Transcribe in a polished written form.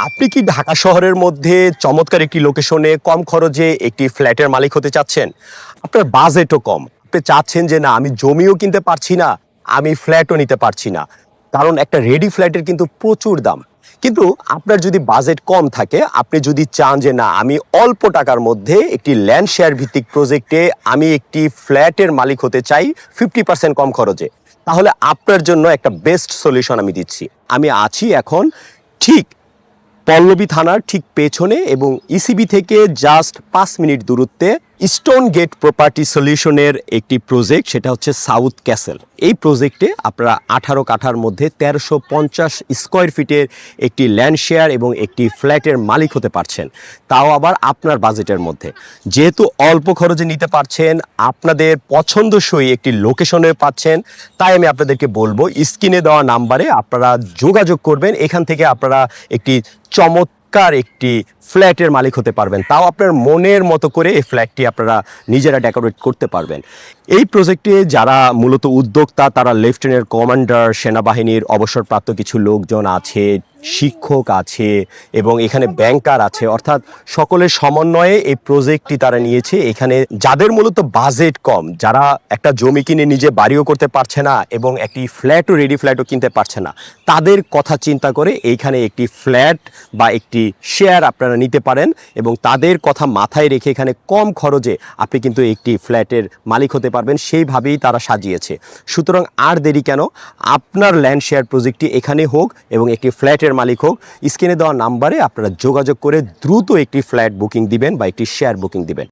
আপনি কি ঢাকা শহরের মধ্যে চমৎকার একটি লোকেশনে কম খরচে একটি ফ্ল্যাটের মালিক হতে চাচ্ছেন? আপনার বাজেটও কম। আপনি চাচ্ছেন যে না আমি জমিও কিনতে পারছি না, আমি ফ্ল্যাটও নিতে পারছি না। কারণ একটা রেডি ফ্ল্যাটের কিন্তু প্রচুর দাম। কিন্তু আপনার যদি বাজেট কম থাকে, আপনি যদি চান যে না আমি অল্প টাকার মধ্যে একটি ল্যান্ড শেয়ার ভিত্তিক প্রজেক্টে আমি একটি ফ্ল্যাটের মালিক হতে চাই 50% কম খরচে। তাহলে আপনার জন্য একটা বেস্ট সলিউশন আমি দিচ্ছি। আমি আছি এখন ঠিক পল্লবী থানার ঠিক পেছনে এবং ইসিবি থেকে জাস্ট 5 মিনিট দূরত্বে স্টোন গেট প্রপার্টি সলিউশনের একটি প্রজেক্ট, সেটা হচ্ছে সাউথ ক্যাসেল। এই প্রজেক্টে আপনারা 18 কাঠার মধ্যে 1350 স্কোয়ার ফিটের একটি ল্যান্ড শেয়ার এবং একটি ফ্ল্যাটের মালিক হতে পারছেন, তাও আবার আপনার বাজেটের মধ্যে। যেহেতু অল্প খরচে নিতে পারছেন, আপনাদের পছন্দসই একটি লোকেশনে পাচ্ছেন, তাই আমি আপনাদেরকে বলবো স্ক্রিনে দেওয়া নাম্বারে আপনারা যোগাযোগ করবেন। এখান থেকে আপনারা একটি চমৎকার একটি ফ্ল্যাটের মালিক হতে পারবেন, তাও আপনার মনের মতো করে এই ফ্ল্যাটটি আপনারা নিজেরা ডেকোরেট করতে পারবেন। এই প্রজেক্টে যারা মূলত উদ্যোক্তা, তারা লেফটেন্যান্ট কমান্ডার, সেনাবাহিনীর অবসরপ্রাপ্ত কিছু লোকজন আছে, শিক্ষক আছে এবং এখানে ব্যাংকার আছে, অর্থাৎ সকলের সমন্বয়ে এই প্রজেক্টটি তারা নিয়েছে। এখানে যাদের মূলত বাজেট কম, যারা একটা জমি কিনে নিজে বাড়িও করতে পারছে না এবং একটি ফ্ল্যাটও রেডি ফ্ল্যাটও কিনতে পারছে না, তাদের কথা চিন্তা করে এইখানে একটি ফ্ল্যাট বা একটি শেয়ার আপনারা নিতে পারেন এবং তাদের কথা মাথায় রেখে এখানে কম খরচে আপনি কিন্তু একটি ফ্ল্যাটের মালিক হতে পারবেন, সেইভাবেই তারা সাজিয়েছে। সুতরাং আর দেরি কেন, আপনার ল্যান্ড শেয়ার প্রজেক্টটি এখানে হোক এবং একটি ফ্ল্যাটের মালিক হোক। স্ক্রিনে দেওয়া নাম্বারে আপনারা যোগাযোগ করে দ্রুত একটি ফ্ল্যাট বুকিং দিবেন বা একটি শেয়ার বুকিং দিবেন।